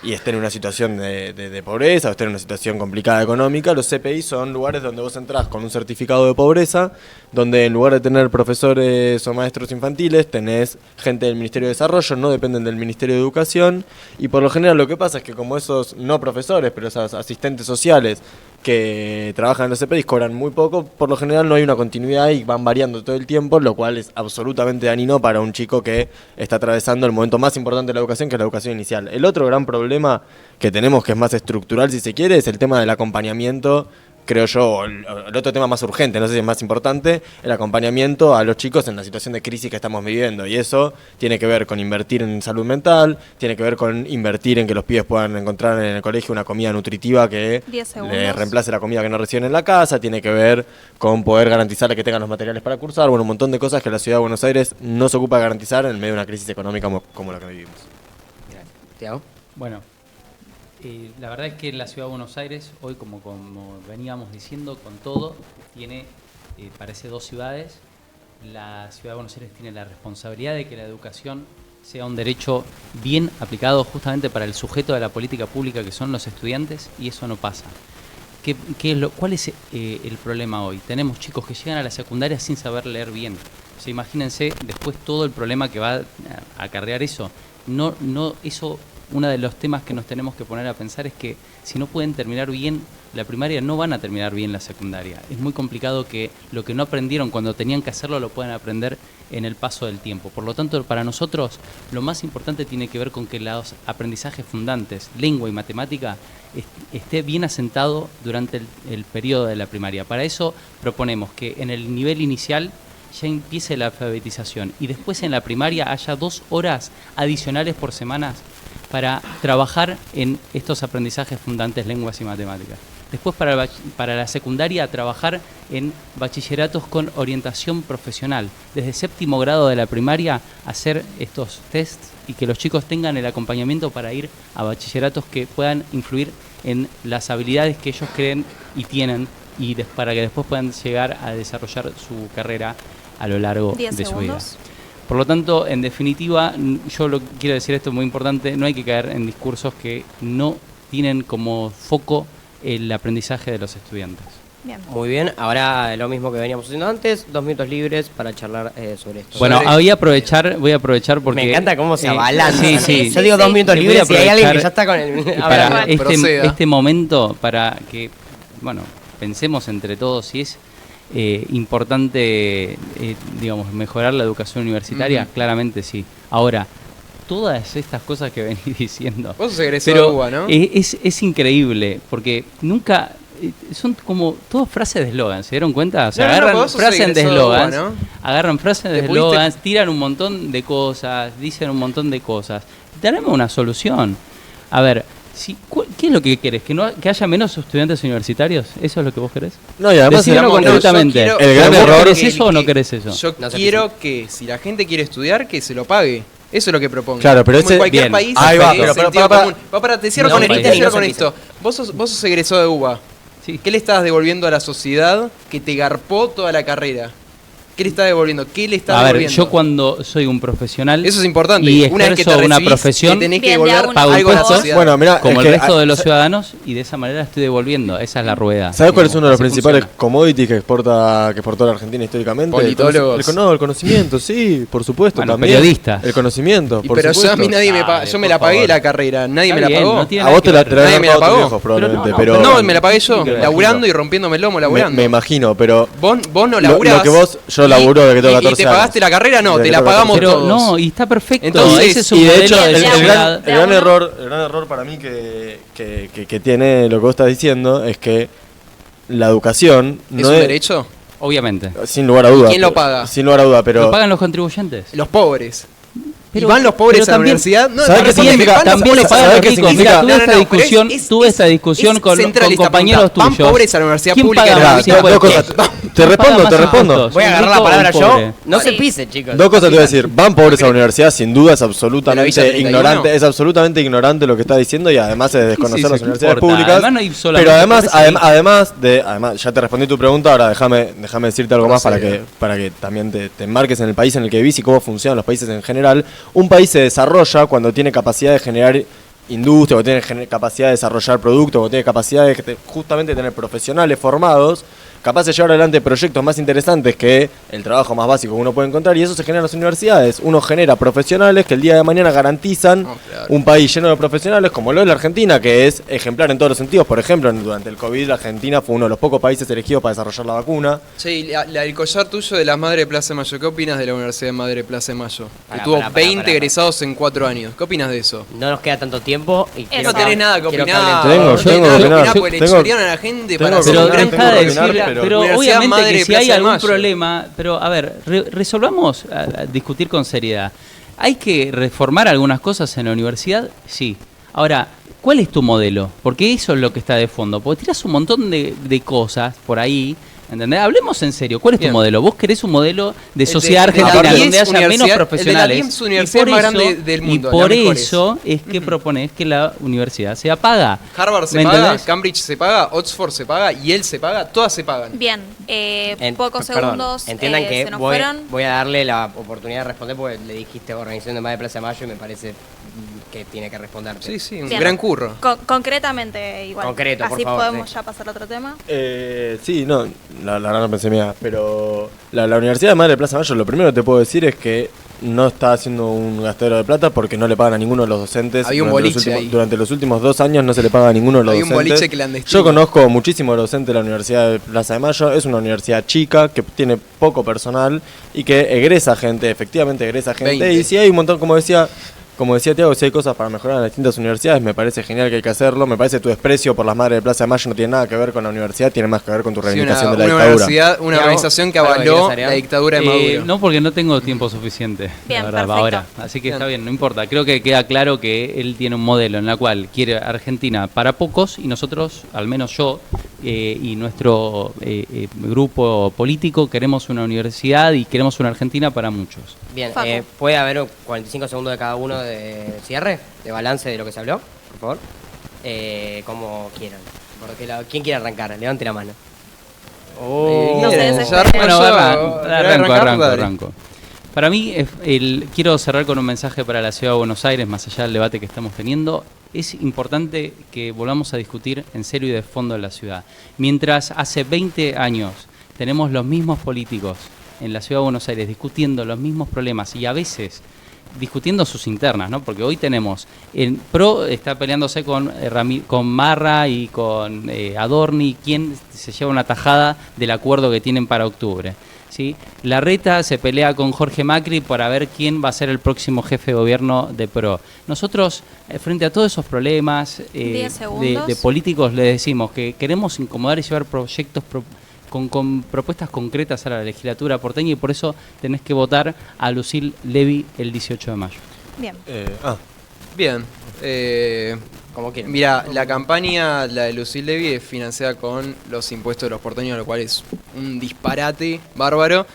y estén en una situación de pobreza o estén en una situación complicada económica. Los CPI son lugares donde vos entrás con un certificado de pobreza, donde en lugar de tener profesores o maestros infantiles, tenés gente del Ministerio de Desarrollo, no dependen del Ministerio de Educación, y por lo general lo que pasa es que como esos no profesores, pero esos asistentes sociales que trabajan en los CPIs cobran muy poco, por lo general no hay una continuidad y van variando todo el tiempo, lo cual es absolutamente dañino para un chico que está atravesando el momento más importante de la educación, que es la educación inicial. El otro gran problema que tenemos, que es más estructural si se quiere, es el tema del acompañamiento creo yo, el otro tema más urgente, no sé si es más importante, el acompañamiento a los chicos en la situación de crisis que estamos viviendo. Y eso tiene que ver con invertir en salud mental, tiene que ver con invertir en que los pibes puedan encontrar en el colegio una comida nutritiva que 10 segundos. le reemplace la comida que no reciben en la casa, tiene que ver con poder garantizarle que tengan los materiales para cursar, bueno, un montón de cosas que la Ciudad de Buenos Aires no se ocupa de garantizar en medio de una crisis económica como la que vivimos. Tiago. Bueno, la verdad es que la Ciudad de Buenos Aires, hoy como veníamos diciendo, con todo, tiene, parece, dos ciudades. La Ciudad de Buenos Aires tiene la responsabilidad de que la educación sea un derecho bien aplicado justamente para el sujeto de la política pública que son los estudiantes, y eso no pasa. ¿Cuál es el problema hoy? Tenemos chicos que llegan a la secundaria sin saber leer bien. O sea, imagínense después todo el problema que va a acarrear eso. Eso, uno de los temas que nos tenemos que poner a pensar es que si no pueden terminar bien la primaria, no van a terminar bien la secundaria. Es muy complicado que lo que no aprendieron cuando tenían que hacerlo lo puedan aprender en el paso del tiempo. Por lo tanto, para nosotros lo más importante tiene que ver con que los aprendizajes fundantes, lengua y matemática, esté bien asentado durante el periodo de la primaria. Para eso proponemos que en el nivel inicial ya empiece la alfabetización y después en la primaria haya 2 horas adicionales por semana para trabajar en estos aprendizajes fundantes, lenguas y matemáticas. Después para la secundaria trabajar en bachilleratos con orientación profesional. Desde 7º grado de la primaria hacer estos tests y que los chicos tengan el acompañamiento para ir a bachilleratos que puedan influir en las habilidades que ellos creen y tienen y para que después puedan llegar a desarrollar su carrera a lo largo 10 de su vida. segundos. Por lo tanto, en definitiva, yo quiero decir esto muy importante, no hay que caer en discursos que no tienen como foco el aprendizaje de los estudiantes. Bien. Muy bien, ahora lo mismo que veníamos haciendo antes, 2 minutos libres para charlar sobre esto. Bueno, voy a aprovechar porque... Me encanta cómo se abalanza. Sí, sí. Yo digo 2 minutos Voy a libres y hay alguien que aprovechar ya está con el... para Proceda. este momento, para que, bueno, pensemos entre todos si es importante, mejorar la educación universitaria. Claramente sí. Ahora, todas estas cosas que venís diciendo... Vos sos egresado de UBA, ¿no? Es increíble, porque nunca... son como todas frases de eslogan, ¿se dieron cuenta? O sea, agarran vos sos frases de egresado de UBA, eslogans, ¿no? agarran frases de Te eslogans, tiran un montón de cosas, dicen un montón de cosas. Tenemos una solución. A ver, ¿qué es lo que querés? ¿Que haya menos estudiantes universitarios? ¿Eso es lo que vos querés? No, y además Decímelo concretamente. yo quiero- El gran ¿Vos error- ¿Querés eso o no querés eso? Yo No se quiero que si la gente quiere estudiar, que se lo pague. Eso es lo que propongo. Claro, pero Como ese- en cualquier bien. país. Ahí va, es pero sentido para- común. Te cierro No, con, país. te cierro con No se esto. Vos sos egresado de UBA. Sí. ¿Qué le estás devolviendo a la sociedad que te garpó toda la carrera? ¿Qué le estás devolviendo? ¿Qué le estás A ver, devolviendo? yo cuando soy un profesional Eso es importante. y Una vez que te ejerzo una recibís, profesión, te tenés que Bien, devolver de a uno. pago algo a la impuestos. sociedad. Bueno, mira, como es el que, resto de los ciudadanos, y de esa manera estoy devolviendo. Esa es la rueda. ¿sabes cuál es uno de los Así principales funciona. commodities que exportó la Argentina históricamente? Politólogos. El conocimiento, sí, por supuesto. Bueno, también. periodistas. El conocimiento, Y por pero yo, a supuesto. mí nadie me paga. Dale, Yo me por la pagué favor. la carrera. Nadie Está me la bien, pagó. no tiene A nada vos que te la ver. habían Nadie me la pagado tus pagó. viejos probablemente, no, pero... No, me la pagué yo. Me imagino. Laburando y rompiéndome el lomo laburando. Me imagino, pero... Vos no Lo laburás. que vos- yo laburo desde que tengo 14 ¿Y te pagaste años. la carrera? No, Desde te que la tengo pagamos 14 Pero todos. no, y está perfecto. Entonces, ese es un y de modelo hecho, de el sociedad. gran error para mí que tiene lo que vos estás diciendo es que la educación ¿Es no un es... derecho? Obviamente. Sin lugar a duda. ¿Quién lo paga? Sin lugar a duda, pero... Lo pagan los contribuyentes. Los pobres. Pero- ¿Y van los pobres pero a la también- universidad? No, ¿sabés qué respóndeme, significa? ¿van los También le pobres a la pagan ¿sabés los qué ricos. significa? Mira, tuve esta pero discusión, es discusión con central esta compañeros pregunta. ¿Van tuyos. pobres a la universidad ¿Quién pública paga de más la Dos impuestos? cosas. Te ¿Quién respondo, paga te más respondo. impuestos? Voy a ¿Un agarrar la rico o palabra un yo. pobre? No se Sí. pisen, chicos. Dos cosas te voy a decir. Van pobres a la universidad, sin duda es ¿De la Villa absolutamente 31? ignorante. Es absolutamente ignorante lo que está diciendo y además es desconocer sí, las ¿qué universidades importa? públicas. Además no hay solamente Pero además, pobres ahí. además, ya te respondí tu pregunta, ahora déjame decirte algo más para que también te enmarques en el país en el que vivís y cómo funcionan los países en general. Un país se desarrolla cuando tiene capacidad de generar industria, cuando tiene capacidad de desarrollar productos, cuando tiene capacidad de justamente tener profesionales formados capaz de llevar adelante proyectos más interesantes que el trabajo más básico que uno puede encontrar, y eso se genera en las universidades. Uno genera profesionales que el día de mañana garantizan un país lleno de profesionales, como lo es la Argentina, que es ejemplar en todos los sentidos. Por ejemplo, durante el COVID, la Argentina fue uno de los pocos países elegidos para desarrollar la vacuna. Sí, el collar tuyo de las Madres de Plaza de Mayo, ¿qué opinas de la Universidad de Madre de Plaza de Mayo? Pará, Que tuvo pará, 20 pará. egresados en 4 años. ¿Qué opinas de eso? No nos queda tanto tiempo y quiero No tenés nada que quiero opinar. hablen todos. Tengo que opinar. Porque le Tengo- chorearon a la gente para tengo hacer que un Pero gran tengo deja que de opinar, decir, pero- pero Universidad obviamente Madre que de si hay Plaza de algún Mayo. problema, pero a ver, resolvamos a discutir con seriedad. ¿Hay que reformar algunas cosas en la universidad? Sí. Ahora, ¿cuál es tu modelo? Porque eso es lo que está de fondo. Porque tirás un montón de cosas por ahí, ¿entendés? Hablemos en serio. ¿Cuál es tu Bien. modelo? ¿Vos querés un modelo de El sociedad de la argentina 10 donde haya menos universidad- el de la profesionales? 10 universidad más grande del mundo, Y por las mejores. eso es que proponés que la universidad sea paga. Harvard se ¿Me paga, entendés? Cambridge se paga, Oxford se paga, Yale se paga, todas se pagan. Bien, pocos Perdón, segundos entiendan que se nos voy, fueron. voy a darle la oportunidad de responder porque le dijiste Organización de Madre de Plaza de Mayo y me parece que tiene que responderte. Sí, sí, un Bien. gran curro. Concretamente igual. Concreto, por Así favor, podemos sí. ya pasar a otro tema. Sí, no, la verdad no pensé mía, pero la Universidad de Madre de Plaza de Mayo, lo primero que te puedo decir es que no está haciendo un gastadero de plata porque no le pagan a ninguno de los docentes. Había un boliche ahí. Durante los últimos 2 años no se le paga a ninguno de los Había un docentes. boliche clandestino. Yo conozco muchísimos docentes de la Universidad de Plaza de Mayo, es una universidad chica que tiene poco personal y que egresa gente, efectivamente egresa gente. 20. Y si hay un montón, como decía Tiago, si hay cosas para mejorar en las distintas universidades, me parece genial que hay que hacerlo. Me parece tu desprecio por las Madres de Plaza de Mayo no tiene nada que ver con la universidad, tiene más que ver con tu Sí, reivindicación una de la dictadura. universidad, una Tiago, organización que ¿algo que avaló quieras agregar? la dictadura de Maduro. No, porque no tengo tiempo suficiente, Bien, la verdad, perfecto. ahora. Así que Bien. está bien, no importa. Creo que queda claro que él tiene un modelo en la cual quiere Argentina para pocos y nosotros, al menos yo y nuestro grupo político, queremos una universidad y queremos una Argentina para muchos. Bien, Facu. ¿puede haber 45 segundos de cada uno de cierre, de balance de lo que se habló, por favor? Como quieran. ¿Quién quiere arrancar? Levante la mano. No se desesperen. ya arranco Bueno, yo. ¿Querés arrancar? Dale. arranco. Para mí, quiero cerrar con un mensaje para la Ciudad de Buenos Aires, más allá del debate que estamos teniendo. Es importante que volvamos a discutir en serio y de fondo en la ciudad. Mientras hace 20 años tenemos los mismos políticos en la Ciudad de Buenos Aires discutiendo los mismos problemas y a veces discutiendo sus internas, ¿no? Porque hoy tenemos, el PRO está peleándose con Marra y con Adorni, quien se lleva una tajada del acuerdo que tienen para octubre. ¿Sí? Larreta se pelea con Jorge Macri para ver quién va a ser el próximo jefe de gobierno de PRO. Nosotros, frente a todos esos problemas 10 segundos. de políticos, le decimos que queremos incomodar y llevar proyectos con propuestas concretas a la legislatura porteña y por eso tenés que votar a Lucil Levy el 18 de mayo. Bien. Bien. Como quieran. Mira, la campaña, la de Lucille Levy, es financiada con los impuestos de los porteños, lo cual es un disparate bárbaro.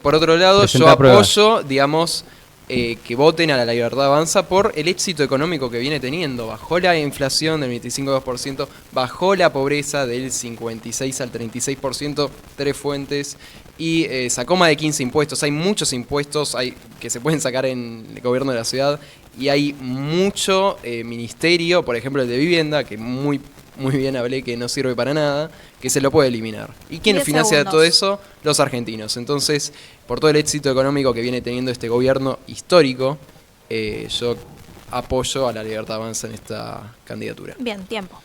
Por otro lado, Presenta yo pruebas. apoyo, digamos, que voten a la Libertad Avanza por el éxito económico que viene teniendo. Bajó la inflación del 25,2%, bajó la pobreza del 56 al 36%, 3 fuentes, y sacó más de 15 impuestos. Hay muchos impuestos que se pueden sacar en el gobierno de la ciudad y hay mucho ministerio, por ejemplo el de vivienda, que muy bien hablé que no sirve para nada, que se lo puede eliminar. ¿Y quién 10 financia segundos. todo eso? Los argentinos. Entonces, por todo el éxito económico que viene teniendo este gobierno histórico, yo apoyo a la Libertad Avanza en esta candidatura. Bien, tiempo.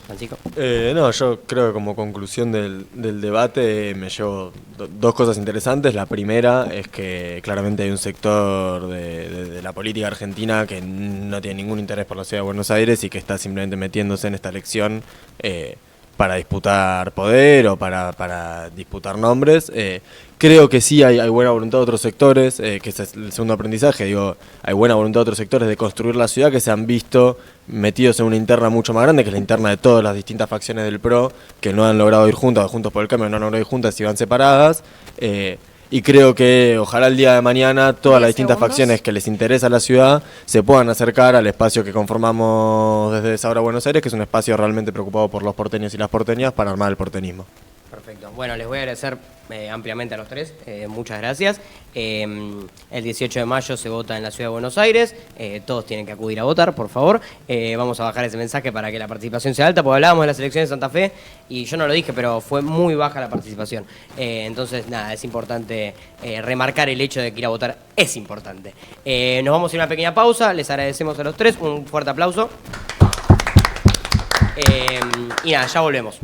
Francisco. No, yo creo que como conclusión del debate me llevo dos cosas interesantes. La primera es que claramente hay un sector de la política argentina que no tiene ningún interés por la ciudad de Buenos Aires y que está simplemente metiéndose en esta elección para disputar poder o para disputar nombres. Creo que sí hay buena voluntad de otros sectores, que ese es el segundo aprendizaje, digo, hay buena voluntad de otros sectores de construir la ciudad que se han visto metidos en una interna mucho más grande, que es la interna de todas las distintas facciones del PRO, que no han logrado ir juntas, o Juntos por el Cambio no han logrado ir juntas y van separadas. Y creo que ojalá el día de mañana todas 10 las distintas segundos. facciones que les interesa la ciudad se puedan acercar al espacio que conformamos desde Sabra Buenos Aires, que es un espacio realmente preocupado por los porteños y las porteñas para armar el porteñismo. Perfecto. Perfecto. Bueno, les voy a agradecer ampliamente a los tres. Muchas gracias. El 18 de mayo se vota en la Ciudad de Buenos Aires. Todos tienen que acudir a votar, por favor. Vamos a bajar ese mensaje para que la participación sea alta, porque hablábamos de las elecciones de Santa Fe y yo no lo dije, pero fue muy baja la participación. Entonces, nada, es importante remarcar el hecho de que ir a votar es importante. Nos vamos a ir a una pequeña pausa. Les agradecemos a los tres. Un fuerte aplauso. Y nada, ya volvemos.